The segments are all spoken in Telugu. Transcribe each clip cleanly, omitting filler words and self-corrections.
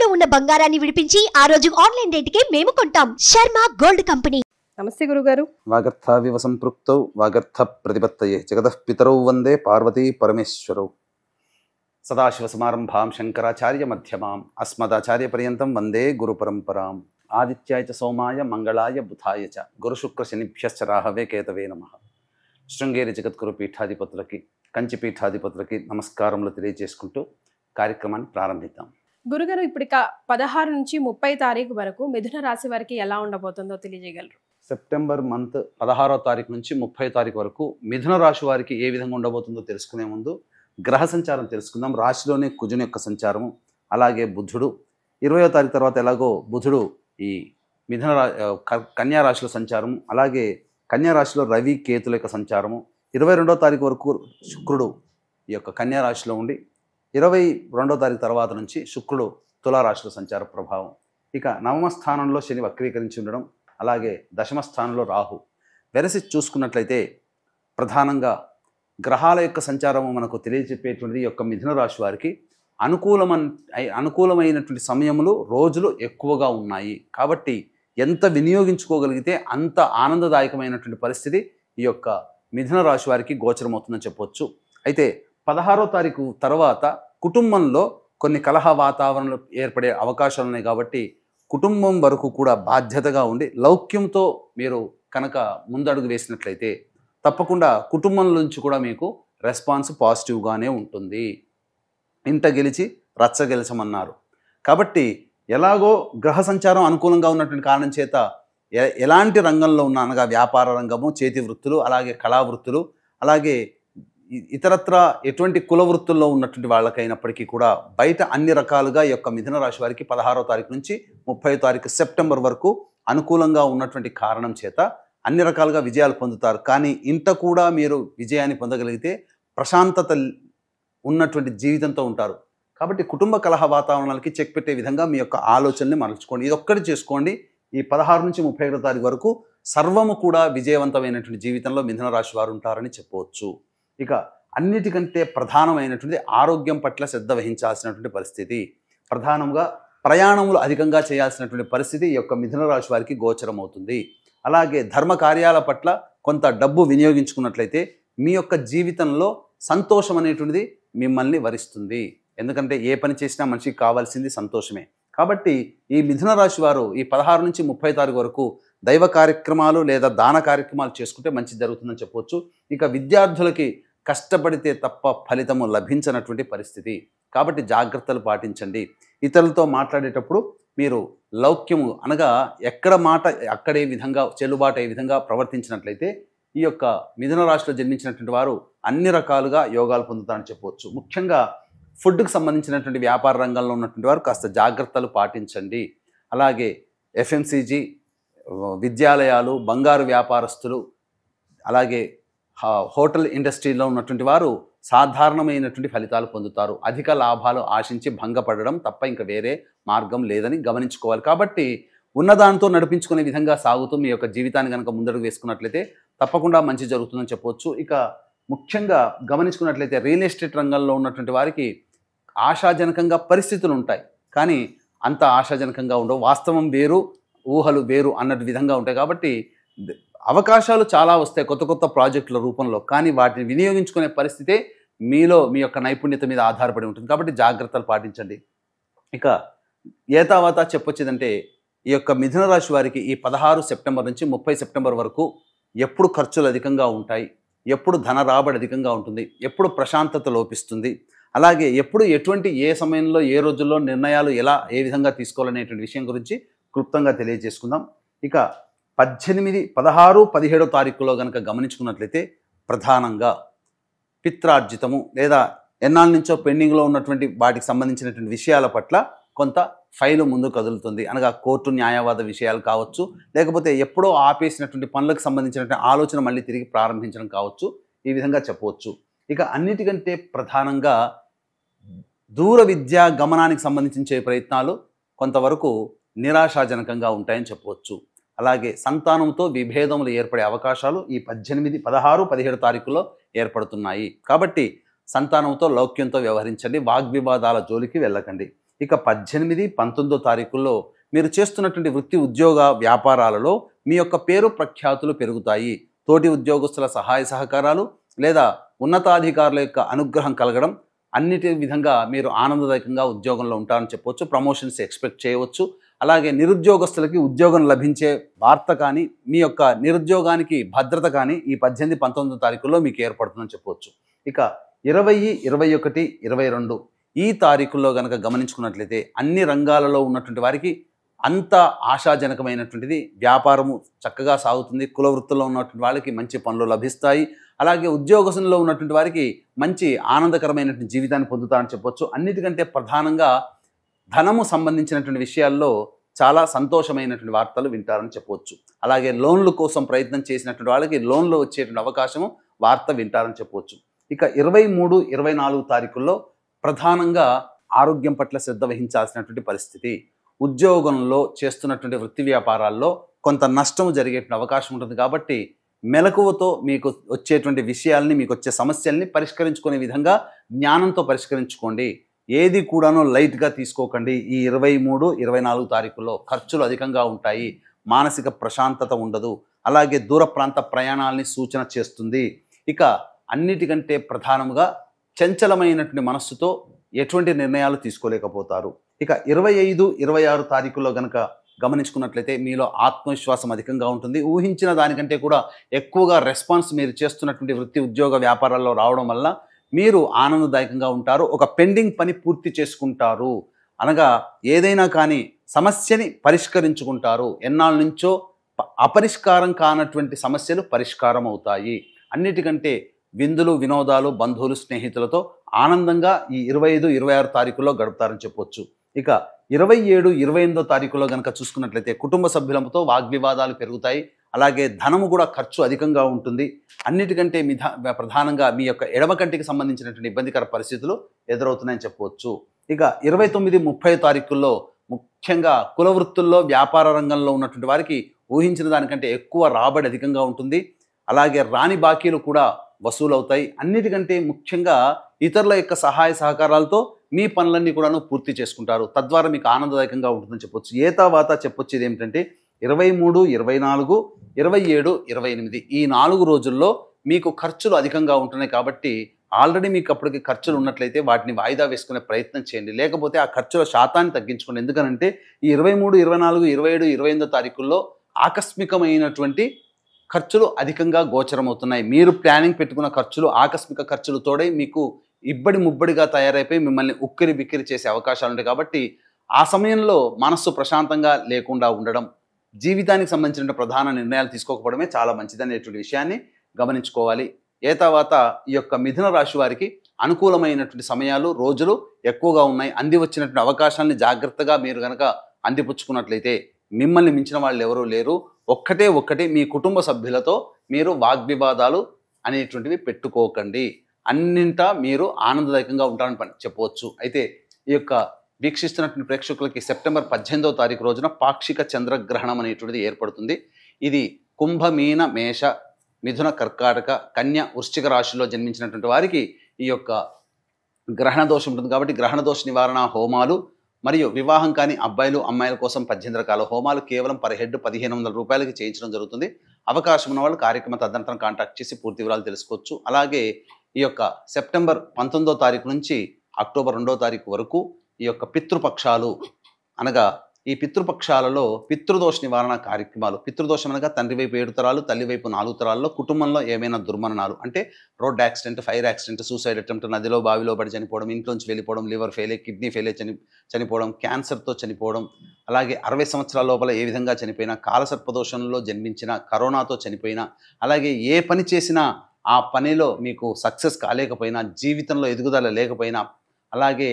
తాకట్టులో ఉన్న బంగారాన్ని విడిపించి ఆ రోజు ఆన్లైన్ రేటుకే మేము కొంటాం. Sharma gold company. నమస్తే గురుగారు. వాగర్థావివ సంపృక్తౌ వాగర్థ ప్రతిపత్తయే జగతః పితరౌ వందే పార్వతీ పరమేశ్వరౌ. సదాశివ సమారంభాం శంకరాచార్య మధ్యమాం అస్మదాచార్య పర్యంతం వందే గురు పరంపరాం. ఆదిత్యాయ చ సోమాయ మంగళాయ బుధాయ చ గురు శుక్ర శనిభ్యశ్చ రాహవే కేతవే నమః. శృంగేరి జగద్గురు పీఠాధిపతులకి కంచి పీఠాధిపతులకి నమస్కారములు తెలియజేసుకుంటూ కార్యక్రమాన్ని ప్రారంభిద్దాం. గురుగారు, ఇప్పుడు 16 నుంచి 30 తారీఖు వరకు మిథున రాశి వారికి ఎలా ఉండబోతుందో తెలియజేయగలరు? సెప్టెంబర్ మంత్ 16వ తారీఖు నుంచి 30వ తారీఖు వరకు మిథున రాశి వారికి ఏ విధంగా ఉండబోతుందో తెలుసుకునే ముందు గ్రహ సంచారం తెలుసుకుందాం. రాశిలోనే కుజుని యొక్క సంచారము, అలాగే బుధుడు 20వ తారీఖు తర్వాత ఎలాగో బుధుడు ఈ మిథున కన్యా రాశిలో సంచారము, అలాగే కన్యా రాశిలో రవి కేతుల యొక్క సంచారము, 22వ తారీఖు వరకు శుక్రుడు ఈ యొక్క కన్యా రాశిలో ఉండి 22వ తారీఖు తర్వాత నుంచి శుక్రుడు తులారాశిలో సంచార ప్రభావం. ఇక నవమ స్థానంలో శని వక్రీకరించి ఉండడం, అలాగే దశమ స్థానంలో రాహు. వెరసి చూసుకున్నట్లయితే ప్రధానంగా గ్రహాల యొక్క సంచారము మనకు తెలియజెప్పేటువంటిది ఈ యొక్క మిథున రాశి వారికి అనుకూలమైనటువంటి సమయములు రోజులు ఎక్కువగా ఉన్నాయి. కాబట్టి ఎంత వినియోగించుకోగలిగితే అంత ఆనందదాయకమైనటువంటి పరిస్థితి ఈ యొక్క మిథున రాశి వారికి గోచరమవుతుందని చెప్పవచ్చు. అయితే 16వ తారీఖు తర్వాత కుటుంబంలో కొన్ని కలహ వాతావరణలు ఏర్పడే అవకాశాలు ఉన్నాయి. కాబట్టి కుటుంబం వరకు కూడా బాధ్యతగా ఉండి లౌక్యంతో మీరు కనుక ముందడుగు వేసినట్లయితే తప్పకుండా కుటుంబం నుంచి కూడా మీకు రెస్పాన్స్ పాజిటివ్గానే ఉంటుంది. ఇంట గెలిచి రచ్చ గెలిచమన్నారు. కాబట్టి ఎలాగో గ్రహ సంచారం అనుకూలంగా ఉన్నటువంటి కారణం చేత ఎలాంటి రంగంలో ఉన్న అనగా వ్యాపార రంగము, చేతి వృత్తులు, అలాగే కళా వృత్తులు, అలాగే ఇతరత్ర ఎటువంటి కుల వృత్తుల్లో ఉన్నటువంటి వాళ్ళకైనప్పటికీ కూడా బయట అన్ని రకాలుగా ఈ యొక్క మిథున రాశి వారికి 16వ తారీఖు నుంచి 30వ తారీఖు సెప్టెంబర్ వరకు అనుకూలంగా ఉన్నటువంటి కారణం చేత అన్ని రకాలుగా విజయాలు పొందుతారు. కానీ ఇంట కూడా మీరు విజయాన్ని పొందగలిగితే ప్రశాంతత ఉన్నటువంటి జీవితంతో ఉంటారు. కాబట్టి కుటుంబ కలహ వాతావరణాలకి చెక్ పెట్టే విధంగా మీ యొక్క ఆలోచనని మరల్చుకోండి. ఇది ఒక్కటి చేసుకోండి. ఈ 16 నుంచి 31వ తారీఖు వరకు సర్వము కూడా విజయవంతమైనటువంటి జీవితంలో మిథున రాశి వారు ఉంటారని చెప్పవచ్చు. ఇక అన్నిటికంటే ప్రధానమైనటువంటి ఆరోగ్యం పట్ల శ్రద్ధ వహించాల్సినటువంటి పరిస్థితి, ప్రధానంగా ప్రయాణములు అధికంగా చేయాల్సినటువంటి పరిస్థితి ఈ యొక్క మిథున రాశి వారికి గోచరం అవుతుంది. అలాగే ధర్మ కార్యాల పట్ల కొంత డబ్బు వినియోగించుకున్నట్లయితే మీ యొక్క జీవితంలో సంతోషం అనేటువంటిది మిమ్మల్ని వరిస్తుంది. ఎందుకంటే ఏ పని చేసినా మనిషికి కావాల్సింది సంతోషమే. కాబట్టి ఈ మిథున రాశి వారు ఈ 16 నుంచి 30 తారీఖు వరకు దైవ కార్యక్రమాలు లేదా దాన కార్యక్రమాలు చేసుకుంటే మంచి జరుగుతుందని చెప్పవచ్చు. ఇక విద్యార్థులకి కష్టపడితే తప్ప ఫలితము లభించనటువంటి పరిస్థితి. కాబట్టి జాగ్రత్తలు పాటించండి. ఇతరులతో మాట్లాడేటప్పుడు మీరు లౌక్యము అనగా ఎక్కడ మాట అక్కడే విధంగా చెల్లుబాటు అయ్యే విధంగా ప్రవర్తించినట్లయితే ఈ యొక్క మిథున రాశిలో జన్మించినటువంటి వారు అన్ని రకాలుగా యోగాలు పొందుతారని చెప్పవచ్చు. ముఖ్యంగా ఫుడ్కి సంబంధించినటువంటి వ్యాపార రంగంలో ఉన్నటువంటి వారు కాస్త జాగ్రత్తలు పాటించండి. అలాగే ఎఫ్ఎంసీజీ, విద్యాలయాలు, బంగారు వ్యాపారస్తులు, అలాగే హోటల్ ఇండస్ట్రీలో ఉన్నటువంటి వారు సాధారణమైనటువంటి ఫలితాలు పొందుతారు. అధిక లాభాలు ఆశించి భంగపడడం తప్ప ఇంకా వేరే మార్గం లేదని గమనించుకోవాలి. కాబట్టి ఉన్నదానితో నడిపించుకునే విధంగా సాగుతూ మీ యొక్క జీవితాన్ని కనుక ముందడుగు వేసుకున్నట్లయితే తప్పకుండా మంచి జరుగుతుందని చెప్పవచ్చు. ఇక ముఖ్యంగా గమనించుకున్నట్లయితే రియల్ ఎస్టేట్ రంగంలో ఉన్నటువంటి వారికి ఆశాజనకంగా పరిస్థితులు ఉంటాయి, కానీ అంత ఆశాజనకంగా ఉండవు. వాస్తవం వేరు, ఊహలు వేరు అన్నట్టు విధంగా ఉంటాయి. కాబట్టి అవకాశాలు చాలా వస్తాయి కొత్త కొత్త ప్రాజెక్టుల రూపంలో, కానీ వాటిని వినియోగించుకునే పరిస్థితే మీలో మీ యొక్క నైపుణ్యత మీద ఆధారపడి ఉంటుంది. కాబట్టి జాగ్రత్తలు పాటించండి. ఇక ఏతావాత చెప్పొచ్చేదంటే ఈ యొక్క మిథున రాశి వారికి ఈ 16 సెప్టెంబర్ నుంచి 30 సెప్టెంబర్ వరకు ఎప్పుడు ఖర్చులు అధికంగా ఉంటాయి, ఎప్పుడు ధన రాబడి అధికంగా ఉంటుంది, ఎప్పుడు ప్రశాంతత లోపిస్తుంది, అలాగే ఎప్పుడు ఏ సమయంలో ఏ రోజుల్లో నిర్ణయాలు ఏ విధంగా తీసుకోవాలనేటువంటి విషయం గురించి క్లుప్తంగా తెలియజేసుకుందాం. ఇక 18, 16, 17వ తారీఖులో కనుక గమనించుకున్నట్లయితే ప్రధానంగా పిత్రార్జితము లేదా ఎన్నాళ్ళ నుంచో పెండింగ్లో ఉన్నటువంటి వాటికి సంబంధించినటువంటి విషయాల పట్ల కొంత ఫైలు ముందు కదులుతుంది. అనగా కోర్టు న్యాయవాద విషయాలు కావచ్చు, లేకపోతే ఎప్పుడో ఆపేసినటువంటి పనులకు సంబంధించినటువంటి ఆలోచన మళ్ళీ తిరిగి ప్రారంభించడం కావచ్చు. ఈ విధంగా చెప్పవచ్చు. ఇక అన్నిటికంటే ప్రధానంగా దూర విద్యా గమనానికి సంబంధించే ప్రయత్నాలు కొంతవరకు నిరాశాజనకంగా ఉంటాయని చెప్పవచ్చు. అలాగే సంతానంతో విభేదములు ఏర్పడే అవకాశాలు ఈ 18, 16, 17 తారీఖుల్లో ఏర్పడుతున్నాయి. కాబట్టి సంతానంతో లౌక్యంతో వ్యవహరించండి. వాగ్వివాదాల జోలికి వెళ్ళకండి. ఇక 18, 19 తారీఖుల్లో మీరు చేస్తున్నటువంటి వృత్తి ఉద్యోగ వ్యాపారాలలో మీ యొక్క పేరు ప్రఖ్యాతులు పెరుగుతాయి. తోటి ఉద్యోగస్తుల సహాయ సహకారాలు లేదా ఉన్నతాధికారుల యొక్క అనుగ్రహం కలగడం, అన్నిటి విధంగా మీరు ఆనందదాయకంగా ఉద్యోగంలో ఉంటారని చెప్పవచ్చు. ప్రమోషన్స్ ఎక్స్పెక్ట్ చేయవచ్చు. అలాగే నిరుద్యోగస్తులకి ఉద్యోగం లభించే వార్త కానీ, మీ యొక్క నిరుద్యోగానికి భద్రత కానీ ఈ 18, 19 తారీఖుల్లో మీకు ఏర్పడుతుందని చెప్పవచ్చు. ఇక 20, 21, 22 ఈ తారీఖుల్లో కనుక గమనించుకున్నట్లయితే అన్ని రంగాలలో ఉన్నటువంటి వారికి అంత ఆశాజనకమైనటువంటిది. వ్యాపారము చక్కగా సాగుతుంది. కుల వృత్తుల్లో ఉన్నటువంటి వాళ్ళకి మంచి పనులు లభిస్తాయి. అలాగే ఉద్యోగంలో ఉన్నటువంటి వారికి మంచి ఆనందకరమైనటువంటి జీవితాన్ని పొందుతారని చెప్పవచ్చు. అన్నిటికంటే ప్రధానంగా ధనము సంబంధించినటువంటి విషయాల్లో చాలా సంతోషమైనటువంటి వార్తలు వింటారని చెప్పవచ్చు. అలాగే లోన్ల కోసం ప్రయత్నం చేసినటువంటి వాళ్ళకి లోన్లు వచ్చేటువంటి అవకాశము వార్త వింటారని చెప్పవచ్చు. ఇక 23, 24 తారీఖుల్లో ప్రధానంగా ఆరోగ్యం పట్ల శ్రద్ధ వహించాల్సినటువంటి పరిస్థితి. ఉద్యోగంలో చేస్తున్నటువంటి వృత్తి వ్యాపారాల్లో కొంత నష్టం జరిగేటువంటి అవకాశం ఉంటుంది. కాబట్టి మెలకువతో మీకు వచ్చేటువంటి విషయాల్ని, మీకు వచ్చే సమస్యల్ని పరిష్కరించుకునే విధంగా జ్ఞానంతో పరిష్కరించుకోండి. ఏది కూడాను లైట్గా తీసుకోకండి. ఈ 23, 24 తారీఖుల్లో ఖర్చులు అధికంగా ఉంటాయి. మానసిక ప్రశాంతత ఉండదు. అలాగే దూర ప్రాంత ప్రయాణాలని సూచన చేస్తుంది. ఇక అన్నిటికంటే ప్రధానంగా చంచలమైనటువంటి మనస్సుతో ఎటువంటి నిర్ణయాలు తీసుకోలేకపోతారు. ఇక 25, 26 తారీఖుల్లో కనుక గమనించుకున్నట్లయితే మీలో ఆత్మవిశ్వాసం అధికంగా ఉంటుంది. ఊహించిన దానికంటే కూడా ఎక్కువగా రెస్పాన్స్ మీరు చేస్తున్నటువంటి వృత్తి ఉద్యోగ వ్యాపారాల్లో రావడం వల్ల మీరు ఆనందదాయకంగా ఉంటారు. ఒక పెండింగ్ పని పూర్తి చేసుకుంటారు. అనగా ఏదైనా కానీ సమస్యని పరిష్కరించుకుంటారు. ఎన్నాళ్ళ నుంచో అపరిష్కారం కానటువంటి సమస్యలు పరిష్కారం అవుతాయి. అన్నిటికంటే విందులు, వినోదాలు, బంధువులు, స్నేహితులతో ఆనందంగా ఈ 25, 26 తారీఖుల్లో గడుపుతారని చెప్పొచ్చు. ఇక 27, 28 తారీఖుల్లో కనుక చూసుకున్నట్లయితే కుటుంబ సభ్యులతో వాగ్వివాదాలు పెరుగుతాయి. అలాగే ధనము కూడా ఖర్చు అధికంగా ఉంటుంది. అన్నిటికంటే ప్రధానంగా మీ యొక్క ఎడమ కంటికి సంబంధించినటువంటి ఇబ్బందికర పరిస్థితులు ఎదురవుతున్నాయని చెప్పవచ్చు. ఇక 29, 30 తారీఖుల్లో ముఖ్యంగా కుల వృత్తుల్లో వ్యాపార రంగంలో ఉన్నటువంటి వారికి ఊహించిన దానికంటే ఎక్కువ రాబడి అధికంగా ఉంటుంది. అలాగే రాని బాకీలు కూడా వసూలవుతాయి. అన్నిటికంటే ముఖ్యంగా ఇతరుల యొక్క సహాయ సహకారాలతో మీ పనులన్నీ కూడాను పూర్తి చేసుకుంటారు. తద్వారా మీకు ఆనందదాయకంగా ఉంటుందని చెప్పొచ్చు. ఏతావాత చెప్పొచ్చేది ఏమిటంటే 23, 24, 27, 28 ఈ 4 రోజుల్లో మీకు ఖర్చులు అధికంగా ఉంటున్నాయి. కాబట్టి ఆల్రెడీ మీకు అప్పటికి ఖర్చులు ఉన్నట్లయితే వాటిని వాయిదా వేసుకునే ప్రయత్నం చేయండి. లేకపోతే ఆ ఖర్చుల శాతాన్ని తగ్గించుకోండి. ఎందుకనంటే ఈ 23, 24, 27, 28 తారీఖుల్లో ఆకస్మికమైనటువంటి ఖర్చులు అధికంగా గోచరమవుతున్నాయి. మీరు ప్లానింగ్ పెట్టుకున్న ఖర్చులు ఆకస్మిక ఖర్చులు తోడై మీకు ఇబ్బడి ముబ్బడిగా తయారైపోయి మిమ్మల్ని ఉక్కిరి బిక్కిరి చేసే అవకాశాలు ఉంటాయి. కాబట్టి ఆ సమయంలో మనస్సు ప్రశాంతంగా లేకుండా ఉండడం, జీవితానికి సంబంధించిన ప్రధాన నిర్ణయాలు తీసుకోకపోవడమే చాలా మంచిదనేటువంటి విషయాన్ని గమనించుకోవాలి. ఏతావాత ఈ యొక్క మిథున రాశి వారికి అనుకూలమైనటువంటి సమయాలు, రోజులు ఎక్కువగా ఉన్నాయి. అంది వచ్చినటువంటి అవకాశాన్ని జాగ్రత్తగా మీరు కనుక అందిపుచ్చుకున్నట్లయితే మిమ్మల్ని మించిన వాళ్ళు ఎవరూ లేరు. ఒక్కటి మీ కుటుంబ సభ్యులతో మీరు వాగ్వివాదాలు అనేటువంటివి పెట్టుకోకండి. అన్నింటా మీరు ఆనందదాయకంగా ఉంటారని చెప్పవచ్చు. అయితే ఈ యొక్క వీక్షిస్తున్నటువంటి ప్రేక్షకులకి సెప్టెంబర్ 18వ తారీఖు రోజున పాక్షిక చంద్రగ్రహణం అనేటువంటిది ఏర్పడుతుంది. ఇది కుంభ, మీన, మేష, మిథున, కర్కాటక, కన్య, వృశ్చిక రాశిలో జన్మించినటువంటి వారికి ఈ యొక్క గ్రహణ దోషం ఉంటుంది. కాబట్టి గ్రహణ దోష నివారణ హోమాలు మరియు వివాహం కాని అబ్బాయిలు, అమ్మాయిల కోసం 18 రకాల హోమాలు కేవలం పర్ హెడ్ 1500 రూపాయలకి చేయించడం జరుగుతుంది. అవకాశం ఉన్న వాళ్ళు కార్యక్రమ తదనంతరం కాంటాక్ట్ చేసి పూర్తి వివరాలు తెలుసుకోవచ్చు. అలాగే ఈ యొక్క సెప్టెంబర్ 19వ తారీఖు నుంచి అక్టోబర్ 2వ తారీఖు వరకు ఈ యొక్క పితృపక్షాలు అనగా ఈ పితృపక్షాలలో పితృదోష నివారణ కార్యక్రమాలు. పితృదోషం అనగా తండ్రి వైపు 7 తరాలు, తల్లి వైపు 4 తరాల్లో కుటుంబంలో ఏమైనా దుర్మరణాలు అంటే road accident, fire accident, suicide attempt, నదిలో బావిలో పడి చనిపోవడం, ఇంట్లోంచి వెళ్ళిపోవడం, లివర్ ఫెయిల్, కిడ్నీ ఫెయిల్ చనిపోవడం, క్యాన్సర్తో చనిపోవడం, అలాగే 60 సంవత్సరాల లోపల ఏ విధంగా చనిపోయినా, కాలసర్పదోషంలో జన్మించిన, కరోనాతో చనిపోయినా, అలాగే ఏ పని చేసినా ఆ పనిలో మీకు సక్సెస్ కాలేకపోయినా, జీవితంలో ఎదుగుదల లేకపోయినా, అలాగే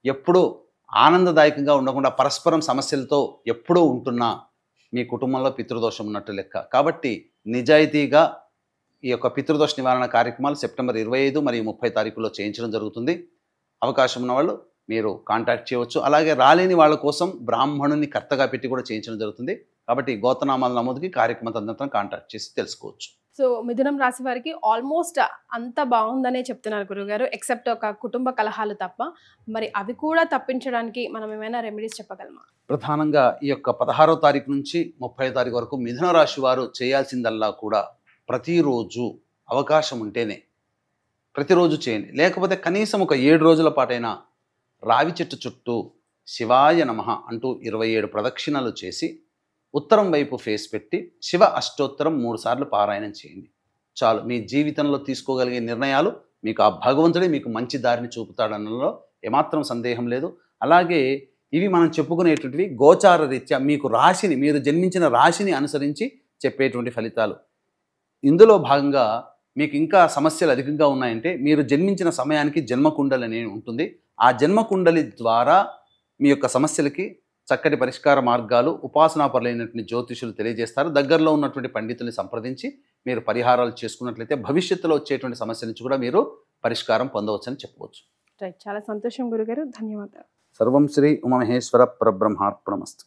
ఎప్పుడూ ఆనందదాయకంగా ఉండకుండా పరస్పరం సమస్యలతో ఎప్పుడూ ఉంటున్నా మీ కుటుంబంలో పితృదోషం ఉన్నట్టు లెక్క. కాబట్టి నిజాయితీగా ఈ యొక్క పితృదోష నివారణ కార్యక్రమాలు సెప్టెంబర్ 25 మరియు 30 తారీఖుల్లో చేయించడం జరుగుతుంది. అవకాశం ఉన్న వాళ్ళు మీరు కాంటాక్ట్ చేయవచ్చు. అలాగే రాలేని వాళ్ళ కోసం బ్రాహ్మణుని కర్తగా పెట్టి కూడా చేయించడం జరుగుతుంది. కాబట్టి గోత్రనామాల నమోదుకి కార్యక్రమ తదనంతరం కాంటాక్ట్ చేసి తెలుసుకోవచ్చు. సో మిథునం రాశి వారికి ఆల్మోస్ట్ అంత బాగుందనే చెప్తున్నారు గురుగారు, ఎక్సెప్ట్ ఒక కుటుంబ కలహాలు తప్ప. మరి అవి కూడా తప్పించడానికి మనం ఏమైనా రెమెడీస్ చెప్పగలమా? ప్రధానంగా ఈ యొక్క 16వ తారీఖు నుంచి 30వ తారీఖు వరకు మిథున రాశి వారు చేయాల్సిందల్లా కూడా ప్రతిరోజు అవకాశం ఉంటేనే ప్రతిరోజు చేయండి. లేకపోతే కనీసం ఒక 7 రోజుల పాటైనా రావి చెట్టు చుట్టూ శివాయ నమః అంటూ 27 ప్రదక్షిణలు చేసి ఉత్తరం వైపు ఫేస్ పెట్టి శివ అష్టోత్తరం 3 సార్లు పారాయణం చేయండి. చాలు. మీ జీవితంలో తీసుకోగలిగే నిర్ణయాలు మీకు ఆ భగవంతుడే మీకు మంచి దారిని చూపుతాడనలో ఏమాత్రం సందేహం లేదు. అలాగే ఇవి మనం చెప్పుకునేటువంటివి గోచార రీత్యా మీకు రాశిని, మీరు జన్మించిన రాశిని అనుసరించి చెప్పేటువంటి ఫలితాలు. ఇందులో భాగంగా మీకు ఇంకా సమస్యలు అధికంగా ఉన్నాయంటే మీరు జన్మించిన సమయానికి జన్మకుండలి అనేది ఉంటుంది. ఆ జన్మకుండలి ద్వారా మీ యొక్క సమస్యలకి చక్కటి పరిష్కార మార్గాలు ఉపాసనాపరులైనటువంటి జ్యోతిషులు తెలియజేస్తారు. దగ్గరలో ఉన్నటువంటి పండితుల్ని సంప్రదించి మీరు పరిహారాలు చేసుకున్నట్లయితే భవిష్యత్తులో వచ్చేటువంటి సమస్య నుంచి కూడా మీరు పరిష్కారం పొందవచ్చని చెప్పవచ్చు. రైట్, చాలా సంతోషం గురుగారు, ధన్యవాదాలు. సర్వం శ్రీ ఉమామహేశ్వర పరబ్రహ్మార్పణమస్తు.